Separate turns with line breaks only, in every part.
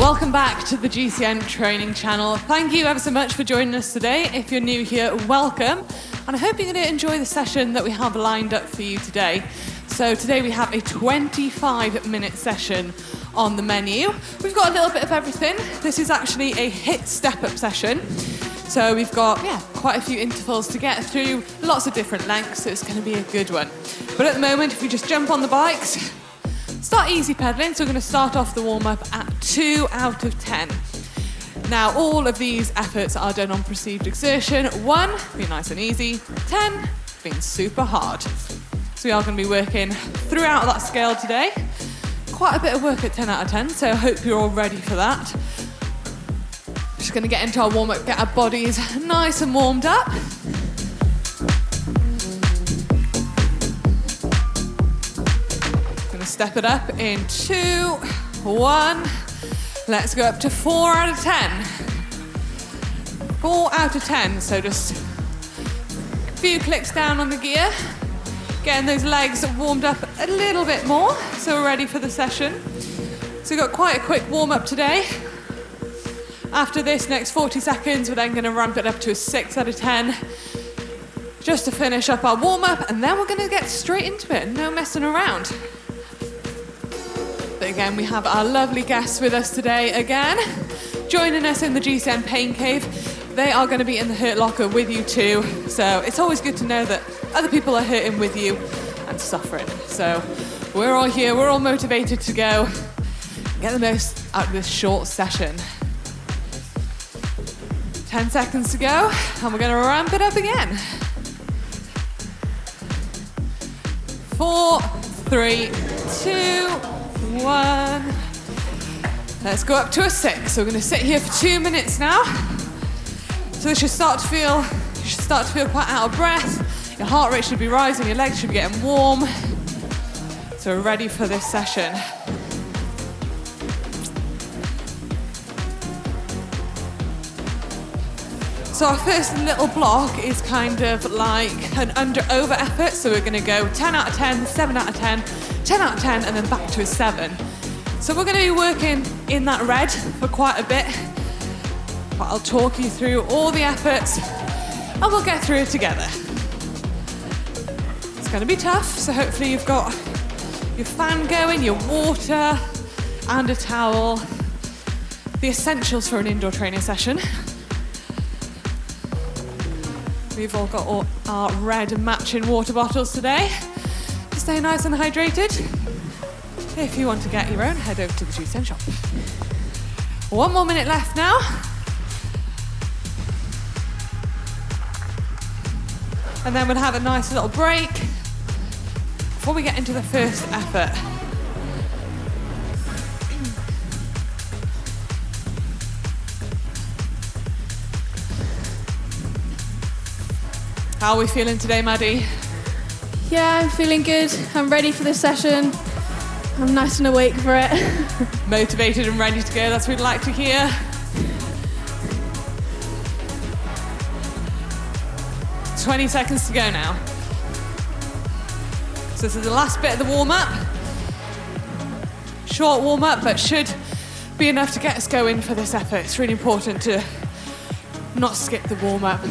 Welcome back to the GCN training channel. Thank you ever so much for joining us today. If you're new here, welcome. And I hope you're going to enjoy the session that we have lined up for you today. So today we have a 25-minute session on the menu. We've got a little bit of everything. This is actually a HIIT step-up session. So we've got, quite a few intervals to get through, lots of different lengths, so it's going to be a good one. But at the moment, if we just jump on the bikes, start easy pedaling. So we're going to start off the warm-up at 2 out of 10. Now, all of these efforts are done on perceived exertion. 1, being nice and easy. 10, being super hard. So we are going to be working throughout that scale today. Quite a bit of work at 10 out of 10, so I hope you're all ready for that. Just going to get into our warm-up, get our bodies nice and warmed up. Going to step it up in 2, 1. Let's go up to 4 out of 10. 4 out of 10, so just a few clicks down on the gear. Getting those legs warmed up a little bit more, so we're ready for the session. So we've got quite a quick warm-up today. After this next 40 seconds, we're then going to ramp it up to a 6 out of 10, just to finish up our warm-up, and then we're going to get straight into it, no messing around. But again, we have our lovely guests with us today again, joining us in the GCN Pain Cave. They are going to be in the Hurt Locker with you too, so it's always good to know that other people are hurting with you and suffering. So we're all here, we're all motivated to go get the most out of this short session. 10 seconds to go, and we're going to ramp it up again. 4, 3, 2, 1. Let's go up to a 6. So we're going to sit here for 2 minutes now. So this should start to feel quite out of breath. Your heart rate should be rising, your legs should be getting warm. So we're ready for this session. So our first little block is kind of like an under-over effort. So we're going to go 10 out of 10, 7 out of 10, 10 out of 10, and then back to a 7. So we're going to be working in that red for quite a bit. But I'll talk you through all the efforts, and we'll get through it together. It's going to be tough, so hopefully you've got your fan going, your water, and a towel. The essentials for an indoor training session. We've all got all our red matching water bottles today to stay nice and hydrated. If you want to get your own, head over to the GCN shop. 1 more minute left now. And then we'll have a nice little break before we get into the first effort. How are we feeling today, Maddie?
Yeah, I'm feeling good. I'm ready for this session. I'm nice and awake for it.
Motivated and ready to go, that's what we'd like to hear. It's 20 seconds to go now. So this is the last bit of the warm-up. Short warm-up, but should be enough to get us going for this effort. It's really important to not skip the warm-up.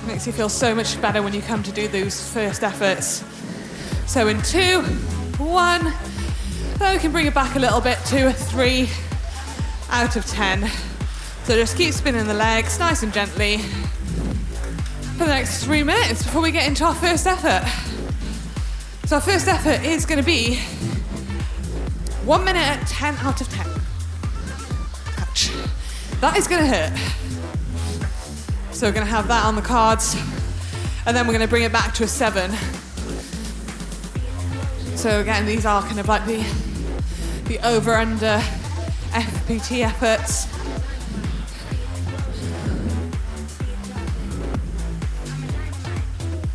Makes you feel so much better when you come to do those first efforts. So in 2, 1, then we can bring it back a little bit to a 3 out of 10. So just keep spinning the legs nice and gently for the next 3 minutes before we get into our first effort. So our first effort is going to be 1 minute at 10 out of 10. Ouch. That is going to hurt. So we're going to have that on the cards, and then we're going to bring it back to a 7. So again, these are kind of like the over-under FPT efforts.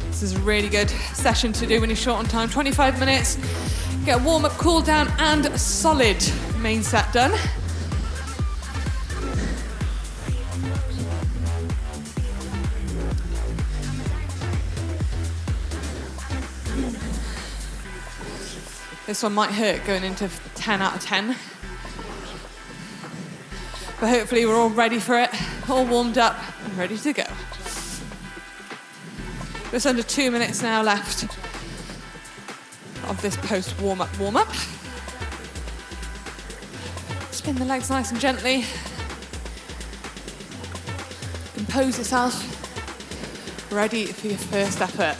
This is a really good session to do when you're short on time. 25 minutes, get a warm-up, cool down, and a solid main set done. This one might hurt going into 10 out of 10. But hopefully we're all ready for it, all warmed up and ready to go. Just under 2 minutes now left of this post warm-up. Spin the legs nice and gently. Compose yourself. Ready for your first effort.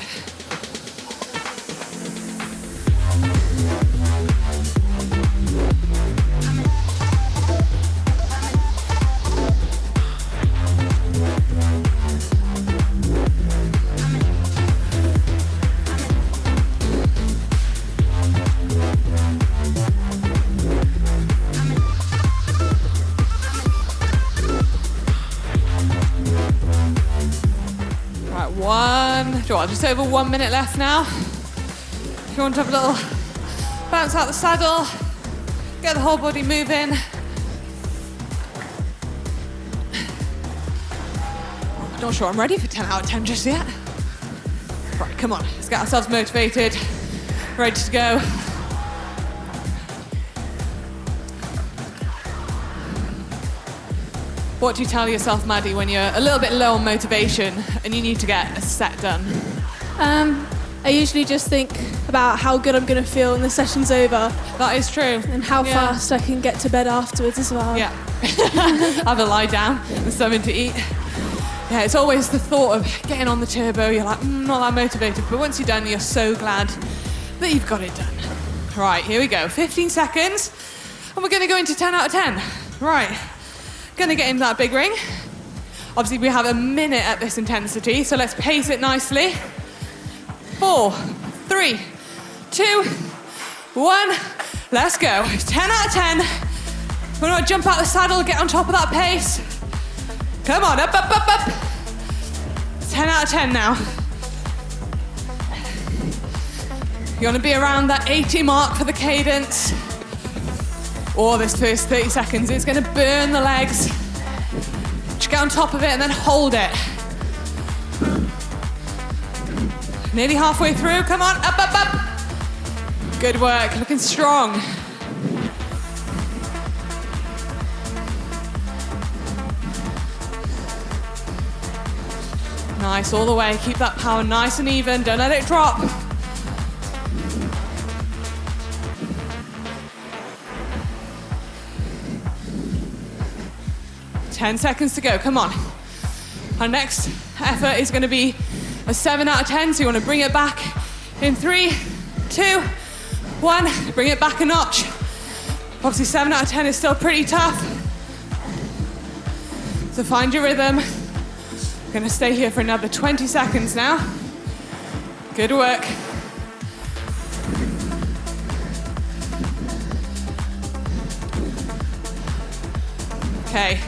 Just over 1 minute left now. If you want to have a little bounce out the saddle, get the whole body moving. Not sure I'm ready for 10 out of 10 just yet. Right, come on, let's get ourselves motivated, ready to go. What do you tell yourself, Maddie, when you're a little bit low on motivation and you need to get a set done?
I usually just think about how good I'm going to feel when the session's over.
That is true.
And how fast I can get to bed afterwards as well.
Yeah. Have a lie down and something to eat. Yeah, it's always the thought of getting on the turbo. You're like, not that motivated. But once you're done, you're so glad that you've got it done. Right, here we go. 15 seconds. And we're going to go into 10 out of 10. Right. Going to get into that big ring. Obviously, we have a minute at this intensity, so let's pace it nicely. 4, 3, 2, 1. Let's go. 10 out of 10. We're going to jump out the saddle, get on top of that pace. Come on, up, up, up, up. 10 out of 10 now. You want to be around that 80 mark for the cadence. Or this first 30 seconds is going to burn the legs. Just get on top of it and then hold it. Nearly halfway through. Come on, up, up, up. Good work, looking strong. Nice, all the way. Keep that power nice and even. Don't let it drop. Ten seconds to go, come on. Our next effort is going to be a 7 out of 10, so you want to bring it back in 3, 2, 1. Bring it back a notch. Obviously 7 out of 10 is still pretty tough. So find your rhythm. We're going to stay here for another 20 seconds now. Good work. Okay.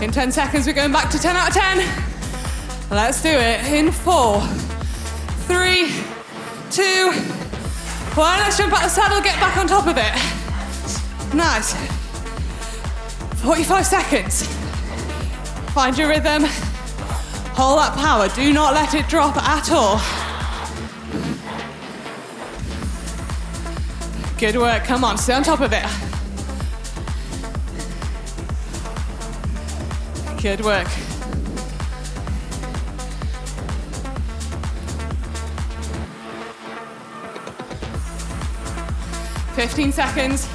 In 10 seconds, we're going back to 10 out of 10. Let's do it. In 4, 3, 2, 1. Let's jump out the saddle, get back on top of it. Nice. 45 seconds. Find your rhythm. Hold that power. Do not let it drop at all. Good work. Come on, stay on top of it. Good work. "15 seconds.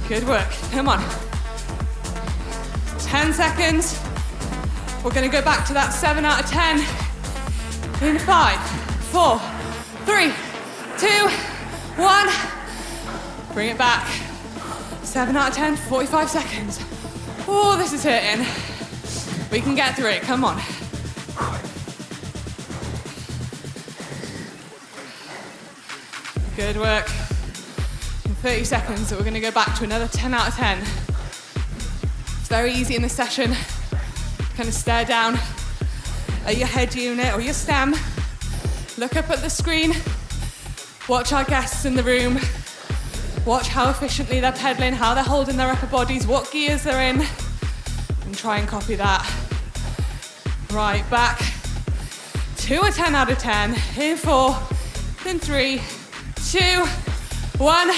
Good work. Come on. 10 seconds. We're going to go back to that 7 out of 10. In 5, 4, 3, 2, 1. Bring it back. 7 out of 10, 45 seconds. Oh, this is hurting. We can get through it, come on. Good work. In 30 seconds, we're gonna go back to another 10 out of 10. It's very easy in this session. Kind of stare down at your head unit or your stem. Look up at the screen. Watch our guests in the room. Watch how efficiently they're pedaling, how they're holding their upper bodies, what gears they're in, and try and copy that. Right, back to a 10 out of 10. In 4, in 3, 2, 1.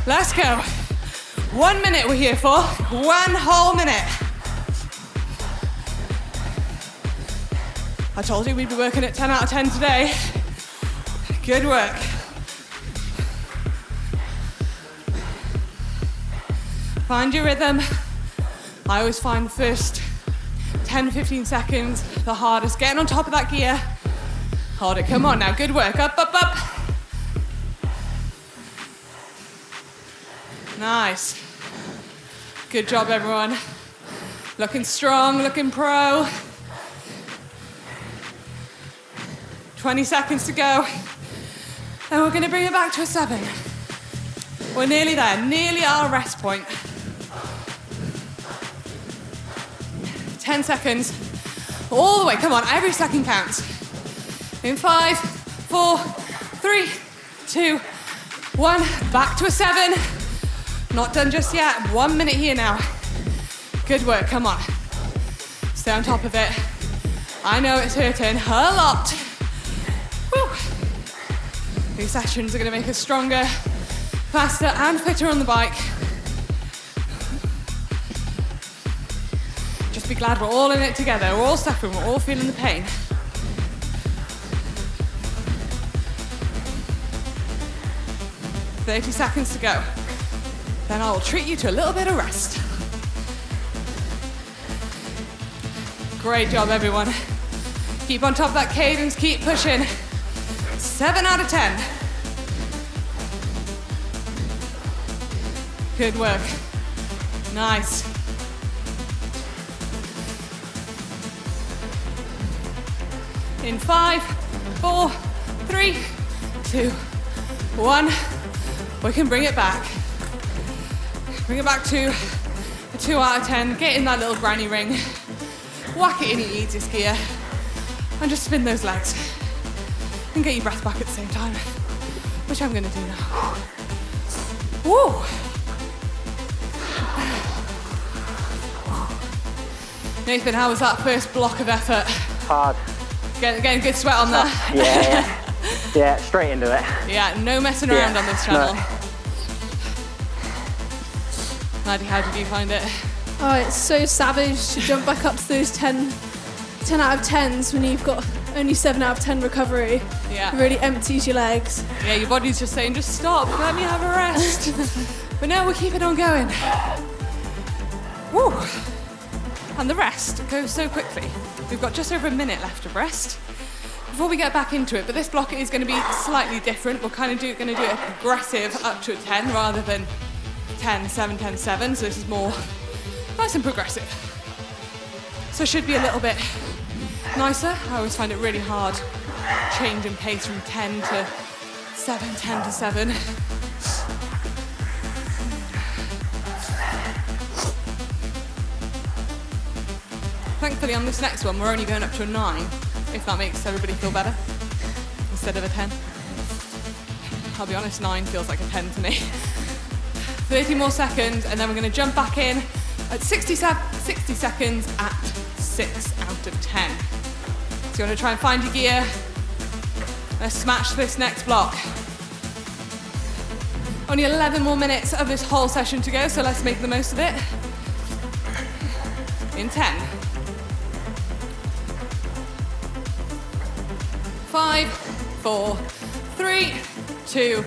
Let's go. 1 minute we're here for. 1 whole minute. I told you we'd be working at 10 out of 10 today. Good work. Find your rhythm. I always find the first 10, 15 seconds the hardest. Getting on top of that gear. Hold it, come on now, good work. Up, up, up. Nice. Good job, everyone. Looking strong, looking pro. 20 seconds to go. And we're gonna bring it back to a 7. We're nearly there, nearly at our rest point. 10 seconds, all the way, come on, every second counts. In 5, 4, 3, 2, 1, back to a 7. Not done just yet, 1 minute here now. Good work, come on. Stay on top of it. I know it's hurting a lot. Woo. These sessions are gonna make us stronger, faster and fitter on the bike. Just be glad we're all in it together. We're all suffering, we're all feeling the pain. "30 seconds to go. Then I will treat you to a little bit of rest." Great job, everyone. Keep on top of that cadence, keep pushing. 7 out of 10. Good work. Nice. In 5, 4, 3, 2, 1. We can bring it back. Bring it back to a 2 out of 10. Get in that little granny ring. Whack it in your easiest gear. And just spin those legs. And get your breath back at the same time. Which I'm gonna do now. Woo! Nathan, how was that first block of effort?
Hard.
Getting good sweat on that.
Yeah, straight into it.
Yeah, no messing around on this channel. No. Maddie, how did you find it?
Oh, it's so savage to jump back up to those 10 out of 10s when you've got only 7 out of 10 recovery.
Yeah.
It really empties your legs.
Yeah, your body's just saying, just stop, let me have a rest. But no, we're keeping on going. Woo! And the rest goes so quickly. We've got just over a minute left of rest before we get back into it, but this block is going to be slightly different. We're kind of going to do a progressive up to a 10 rather than 10, 7, 10, 7, so this is more nice and progressive. So it should be a little bit nicer. I always find it really hard changing pace from 10 to 7, 10 to 7. Thankfully on this next one we're only going up to a 9, if that makes everybody feel better, instead of a 10. I'll be honest, 9 feels like a 10 to me. 30 more seconds and then we're going to jump back in at 60 seconds at 6 out of 10. So you want to try and find your gear. Let's smash this next block. Only 11 more minutes of this whole session to go, so let's make the most of it. In 10. 5, 4, 3, 2,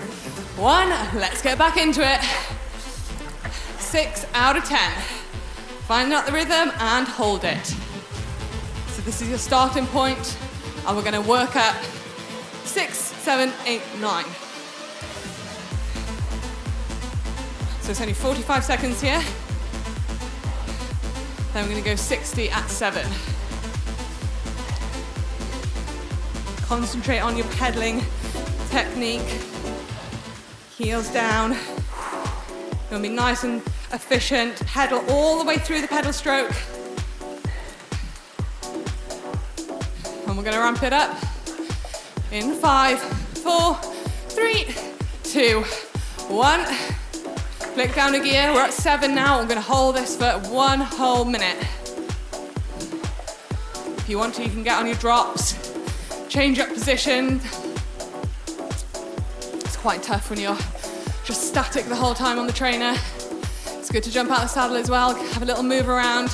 1. Let's get back into it. 6 out of 10. Find out the rhythm and hold it. So this is your starting point, and we're going to work up 6, 7, 8, 9. So it's only 45 seconds here. Then we're going to go 60 at 7. Concentrate on your pedaling technique. Heels down. You're going to be nice and efficient. Pedal all the way through the pedal stroke. And we're going to ramp it up. In 5, 4, 3, 2, 1. Flick down a gear. We're at 7 now. We're going to hold this for 1 whole minute. If you want to, you can get on your drops. Change up position. It's quite tough when you're just static the whole time on the trainer. It's good to jump out of the saddle as well, have a little move around.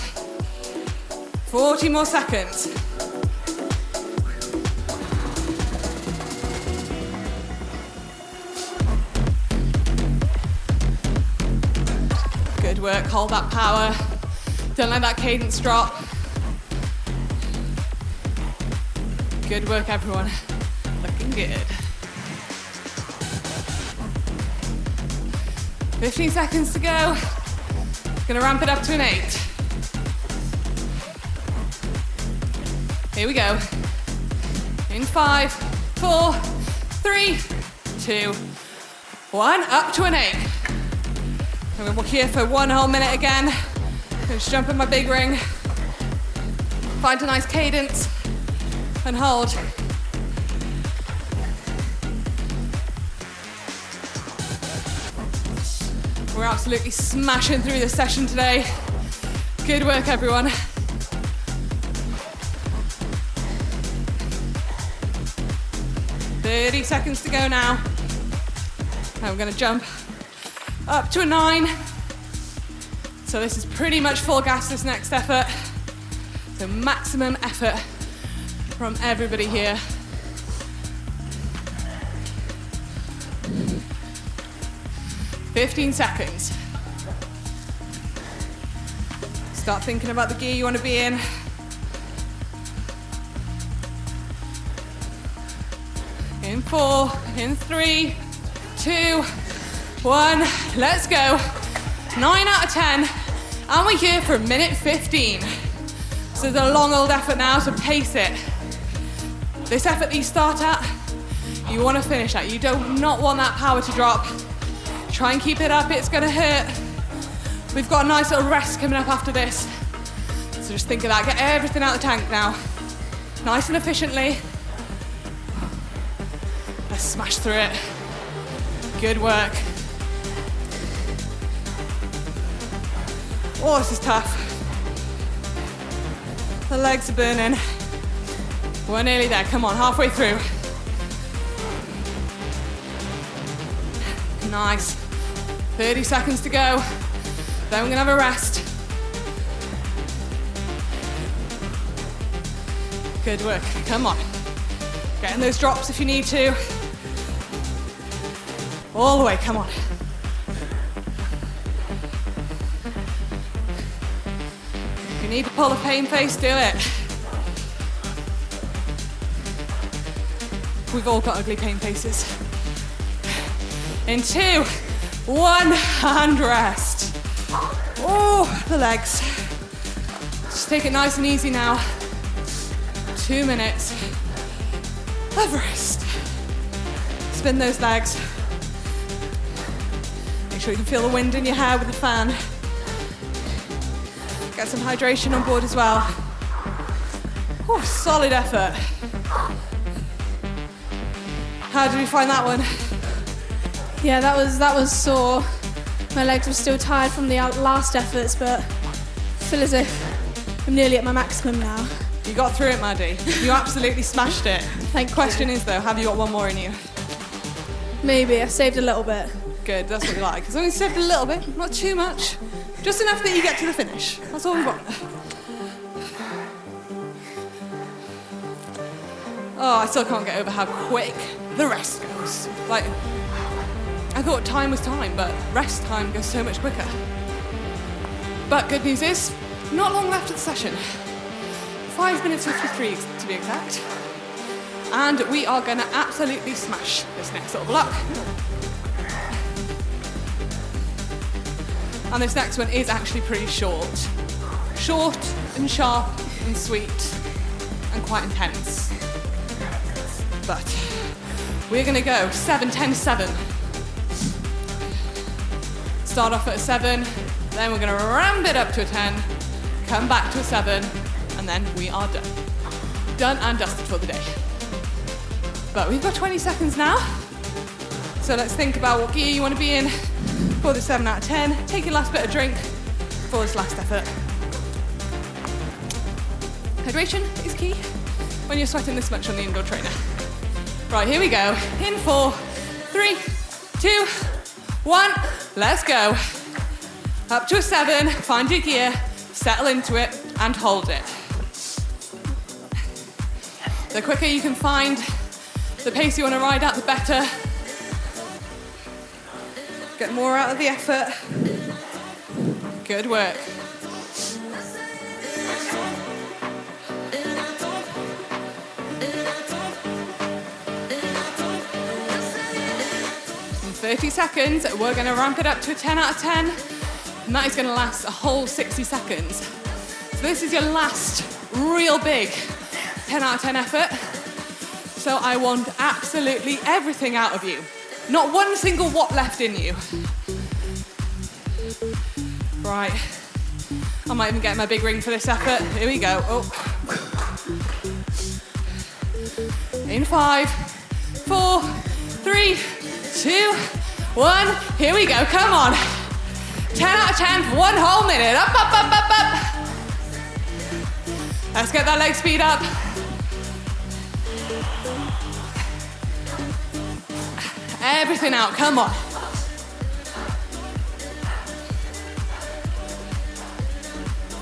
40 more seconds. Good work, hold that power. Don't let that cadence drop. Good work, everyone. Looking good. 15 seconds to go. Gonna ramp it up to an 8. Here we go. In 5, 4, 3, 2, 1. Up to an 8. And we're here for 1 whole minute again. Just jump in my big ring. Find a nice cadence and hold. We're absolutely smashing through this session today. Good work, everyone. "30 seconds to go now. And we're gonna jump up to a 9. So this is pretty much full gas, this next effort. So maximum effort from everybody here. "15 seconds. Start thinking about the gear you want to be in. In 4, in 3, 2, 1. Let's go. 9 out of 10. And we're here for a minute 15. So it's a long old effort now, so pace it. This effort that you start at, you want to finish at. You do not want that power to drop. Try and keep it up, it's gonna hurt. We've got a nice little rest coming up after this. So just think of that, get everything out of the tank now. Nice and efficiently. Let's smash through it. Good work. Oh, this is tough. The legs are burning. We're nearly there, come on, halfway through. Nice. 30 seconds to go. Then we're gonna have a rest. Good work, come on. Get in those drops if you need to. All the way, come on. If you need to pull a pain face, do it. We've all got ugly pain faces. In 2, 1, and rest. Oh, the legs. Just take it nice and easy now. 2 minutes of rest. Spin those legs. Make sure you can feel the wind in your hair with the fan. Get some hydration on board as well. Oh, solid effort. How did you find that one?
Yeah, that was sore. My legs were still tired from the last efforts, but I feel as if I'm nearly at my maximum now.
You got through it, Maddie. You absolutely smashed it.
Thank you.
Question is though, have you got one more in you?
Maybe, I saved a little bit.
Good, that's what we like. As long as you saved a little bit, not too much. Just enough that you get to the finish. That's all we want. Oh, I still can't get over how quick the rest goes. Like, I thought time was time, but rest time goes so much quicker. But good news is, not long left of the session. 5 minutes 53 to be exact. And we are gonna absolutely smash this next little block. And this next one is actually pretty short. Short and sharp and sweet and quite intense. But we're gonna go 7, 10, 7. Start off at a 7, then we're gonna ramp it up to a 10, come back to a 7, and then we are done. Done and dusted for the day. But we've got 20 seconds now. So let's think about what gear you want to be in for the 7 out of 10. Take your last bit of drink for this last effort. Hydration is key when you're sweating this much on the indoor trainer. Right, here we go. In 4, 3, 2, 1, let's go. Up to a 7, find your gear, settle into it, and hold it. The quicker you can find the pace you want to ride at, the better. Get more out of the effort. Good work. In 30 seconds, we're going to ramp it up to a 10 out of 10. And that is going to last a whole 60 seconds. So this is your last real big 10 out of 10 effort. So I want absolutely everything out of you. Not one single watt left in you. Right. I might even get my big ring for this effort. Here we go. Oh. In 5, 4, 3, 2, 1. Here we go. Come on. 10 out of 10 for 1 whole minute. Up, up, up, up, up. Let's get that leg speed up. Everything out, come on.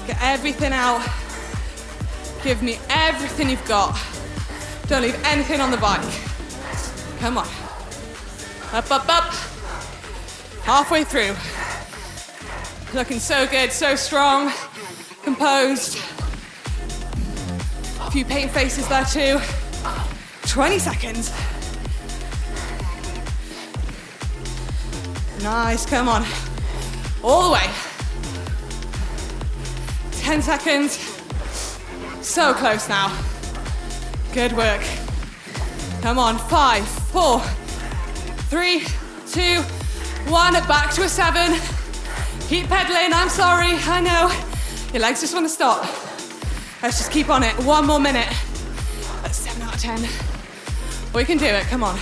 Get everything out. Give me everything you've got. Don't leave anything on the bike. Come on. Up, up, up. Halfway through. Looking so good, so strong, composed. A few paint faces there too. 20 seconds. Nice, come on. All the way. 10 seconds. So close now. Good work. Come on, 5, 4, 3, 2, 1. Back to a 7. Keep pedaling, I'm sorry, I know. Your legs just want to stop. Let's just keep on it. 1 more minute. That's 7 out of 10. We can do it, come on.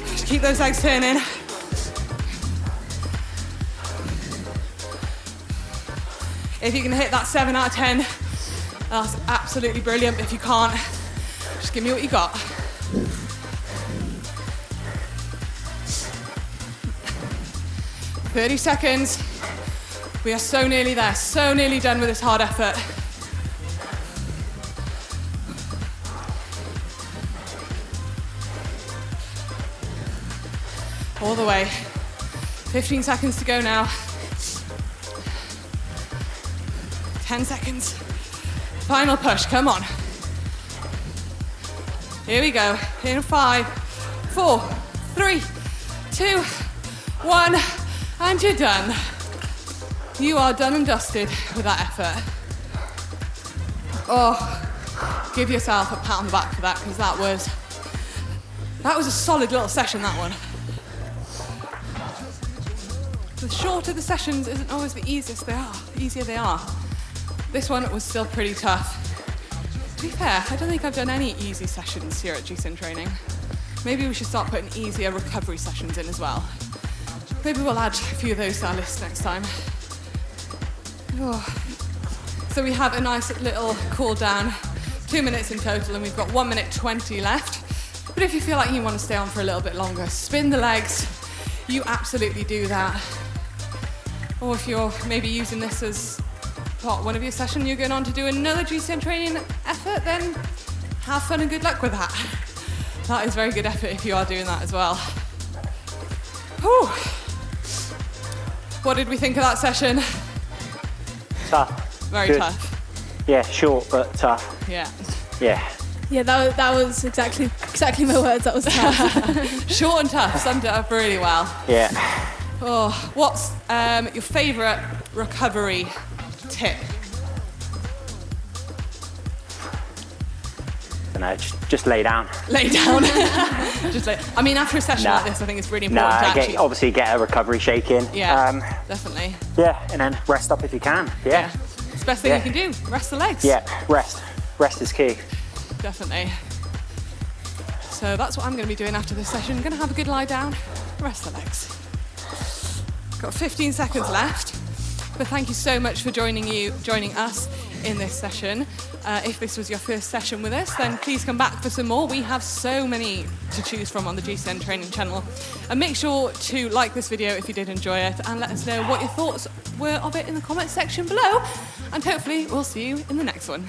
Just keep those legs turning. If you can hit that 7 out of 10, that's absolutely brilliant. If you can't, just give me what you got. "30 seconds. We are so nearly there, so nearly done with this hard effort. All the way. 15 seconds to go now. 10 seconds. Final push, come on. Here we go. In 5, 4, 3, 2, 1, and you're done. You are done and dusted with that effort. Oh, give yourself a pat on the back for that, because that was a solid little session, that one. The shorter the sessions isn't always the easier they are. This one was still pretty tough. To be fair, I don't think I've done any easy sessions here at GSIN training. Maybe we should start putting easier recovery sessions in as well. Maybe we'll add a few of those to our list next time. Oh. So we have a nice little cool down, 2 minutes in total, and we've got 1 minute 20 left. But if you feel like you want to stay on for a little bit longer, spin the legs, you absolutely do that. Or if you're maybe using this as one of your sessions, you're going on to do another GSIN training effort, then have fun and good luck with that. That is very good effort if you are doing that as well. Whew. What did we think of that session?
Tough.
Very
Good.
tough.
Yeah, short but tough.
Yeah.
Yeah.
Yeah, that was exactly my words. That was tough.
Short and tough, summed it up really well.
Yeah.
Oh, what's your favourite recovery tip?
I don't know, just lay down.
Lay down. I mean, after a session like this, I think it's really important to actually...
obviously get a recovery shake in.
Yeah, definitely.
Yeah, and then rest up if you can. Yeah.
It's the best thing you can do. Rest the legs.
Yeah, rest. Rest is key.
Definitely. So that's what I'm going to be doing after this session. I'm going to have a good lie down, rest the legs. Got 15 seconds left. But thank you so much for joining us. in this session. If this was your first session with us, then please come back for some more. We have so many to choose from on the GCN training channel. And make sure to like this video if you did enjoy it, and let us know what your thoughts were of it in the comments section below. And hopefully we'll see you in the next one.